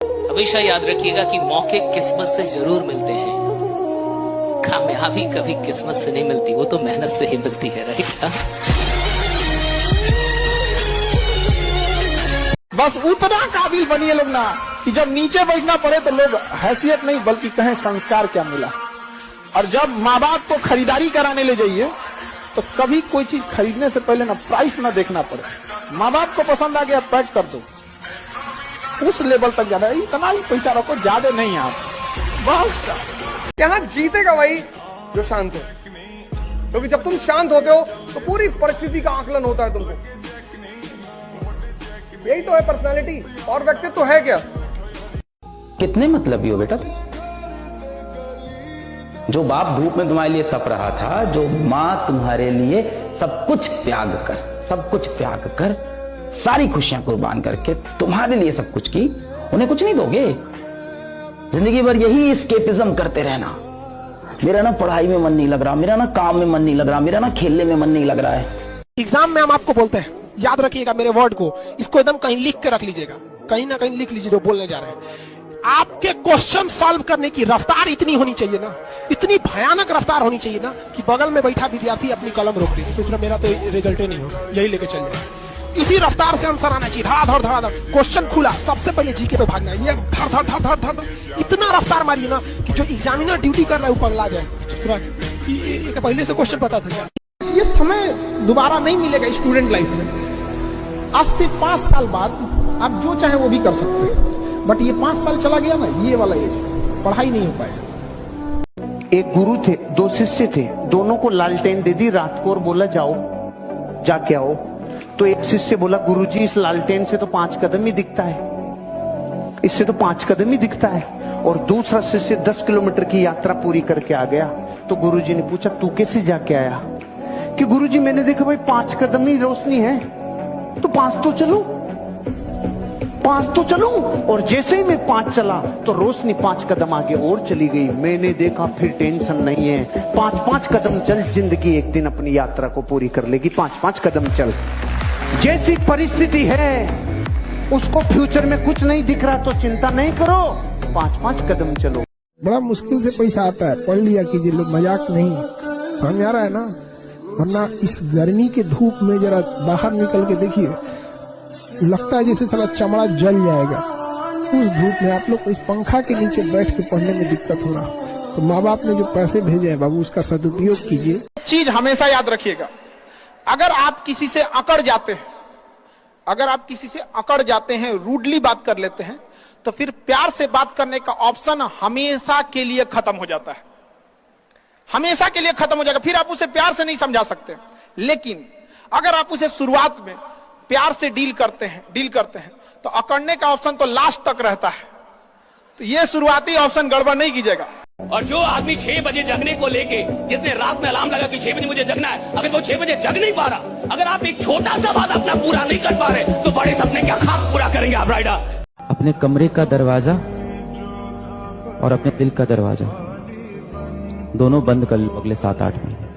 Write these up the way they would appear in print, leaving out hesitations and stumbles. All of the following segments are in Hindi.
हमेशा याद रखिएगा कि मौके किस्मत से जरूर मिलते हैं, कामयाबी कभी किस्मत से नहीं मिलती, वो तो मेहनत से ही मिलती है। राइट? बस उतना काबिल बनिए लोग ना कि जब नीचे बैठना पड़े तो लोग हैसियत नहीं बल्कि कहें संस्कार क्या मिला। और जब माँ बाप को खरीदारी कराने ले जाइए तो कभी कोई चीज खरीदने से पहले ना प्राइस ना देखना पड़े, माँ बाप को पसंद आ गया पैक कर दो, उस लेवल तक जाना। इतना ही पैसा रखो, ज्यादा नहीं आप बस। यहाँ जीतेगा वही जो शांत है, क्योंकि जब तुम शांत होते हो तो पूरी परिस्थिति का आकलन होता है तुमको। यही तो है पर्सनालिटी, और व्यक्तित्व तो है क्या। कितने मतलबी हो बेटा तुम? जो बाप धूप में तुम्हारे लिए तप रहा था, जो माँ तुम्हारे लिए सब कुछ त्याग कर सारी खुशियां कुर्बान करके तुम्हारे लिए सब कुछ की, उन्हें कुछ नहीं दोगे? जिंदगी भर यही एस्केपिज्म करते रहना, मेरा ना पढ़ाई में मन नहीं लग रहा, मेरा ना काम में मन नहीं लग रहा, मेरा ना खेलने में मन नहीं लग रहा है। एग्जाम में हम आपको बोलते हैं, याद रखिएगा मेरे वर्ड को, इसको एकदम कहीं लिख के रख लीजिएगा, कहीं ना कहीं लिख लीजिए जो बोलने जा रहे हैं। आपके क्वेश्चन सॉल्व करने की रफ्तार इतनी होनी चाहिए ना, इतनी भयानक रफ्तार होनी चाहिए ना कि बगल में बैठा विद्यार्थी अपनी कलम रोक दे, सोच रहा मेरा तो रिजल्ट ही नहीं होगा, यही लेके चल जाए। इसी रफ्तार से आंसर आना चाहिए, धड़ क्वेश्चन खुला, सबसे पहले जीके पे भागना है, ये धड़ इतना रफ्तार मारिए ना कि जो एग्जामिनर ड्यूटी कर रहा है ऊपर ला जाए। ये पहले से क्वेश्चन पता था। ये समय दोबारा नहीं मिलेगा स्टूडेंट लाइफ में। आज से 5 साल बाद आप जो चाहे वो भी कर सकते हैं, बट ये 5 साल चला गया ना, ये वाला एज पढ़ाई नहीं हो पाएगा। एक गुरु थे, 2 शिष्य थे, दोनों को लालटेन दे दी रात को और बोला जाओ जाके आओ। तो एक शिष्य बोला गुरुजी इस लालटेन से तो 5 कदम ही दिखता है, इससे तो 5 कदम ही दिखता है। और दूसरा शिष्य 10 किलोमीटर की यात्रा पूरी करके आ गया। तो गुरुजी ने पूछा तू कैसे जाके आया? कि गुरुजी मैंने देखा भाई 5 कदम ही रोशनी है, तो 5 तो चलूं। और जैसे ही मैं 5 चला तो रोशनी 5 कदम आगे और चली गई। मैंने देखा फिर टेंशन नहीं है, 5 कदम चल, जिंदगी एक दिन अपनी यात्रा को पूरी कर लेगी। 5 कदम चल। जैसी परिस्थिति है उसको फ्यूचर में कुछ नहीं दिख रहा तो चिंता नहीं करो, 5 कदम चलो। बड़ा मुश्किल से पैसा आता है, पढ़ लिया कीजिए लोग, मजाक नहीं, समझ आ रहा है ना? वरना इस गर्मी के धूप में जरा बाहर निकल के देखिए, लगता है जैसे सारा चमड़ा जल जाएगा। उस धूप में आप लोग को इस पंखा के नीचे बैठ के पढ़ने में दिक्कत हो रहा, तो माँ बाप ने जो पैसे भेजे हैं बाबू उसका सदुपयोग कीजिए। चीज हमेशा याद रखिएगा, अगर आप किसी से अकड़ जाते हैं, रूडली बात कर लेते हैं, तो फिर प्यार से बात करने का ऑप्शन हमेशा के लिए खत्म हो जाता है, हमेशा के लिए खत्म हो जाएगा। फिर आप उसे प्यार से नहीं समझा सकते। लेकिन अगर आप उसे शुरुआत में प्यार से डील करते हैं तो अकड़ने का ऑप्शन तो लास्ट तक रहता है। तो ये शुरुआती ऑप्शन गड़बड़ नहीं कीजिएगा। और जो आदमी 6 बजे जगने को लेके, जिसने रात में अलार्म लगा कि 6 बजे मुझे जगना है, अगर वो 6 बजे जग नहीं पा रहा, अगर आप एक छोटा सा बात अपना पूरा नहीं कर पा रहे, तो बड़े सपने क्या खाक पूरा करेंगे आप राइडर? अपने कमरे का दरवाजा और अपने दिल का दरवाजा दोनों बंद कर लो अगले 7-8 महीने।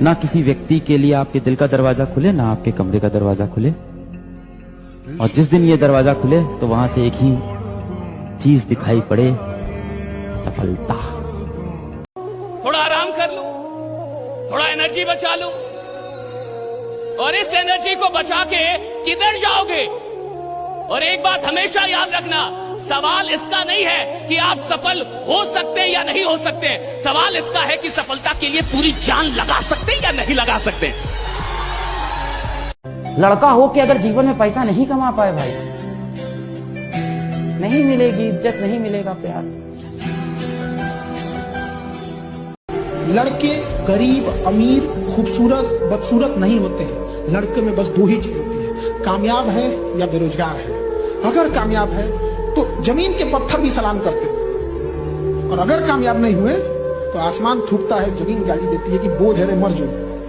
ना किसी व्यक्ति के लिए आपके दिल का दरवाजा खुले, ना आपके कमरे का दरवाजा खुले। और जिस दिन ये दरवाजा खुले तो वहां से एक ही चीज दिखाई पड़े, सफलता। थोड़ा आराम कर लो, थोड़ा एनर्जी बचा लो, और इस एनर्जी को बचा के किधर जाओगे? और एक बात हमेशा याद रखना, सवाल इसका नहीं है कि आप सफल हो सकते हैं या नहीं हो सकते, सवाल इसका है कि सफलता के लिए पूरी जान लगा सकते हैं या नहीं लगा सकते। लड़का हो के अगर जीवन में पैसा नहीं कमा पाए भाई, नहीं मिलेगी इज्जत, नहीं मिलेगा प्यार। लड़के गरीब, अमीर, खूबसूरत, बदसूरत नहीं होते हैं। लड़के में बस 2 ही चीज होती है, कामयाब है या बेरोजगार है। अगर कामयाब है तो जमीन के पत्थर भी सलाम करते हैं, और अगर कामयाब नहीं हुए तो आसमान थूकता है, जमीन गाली देती है कि बोझ है रे मर जाओ।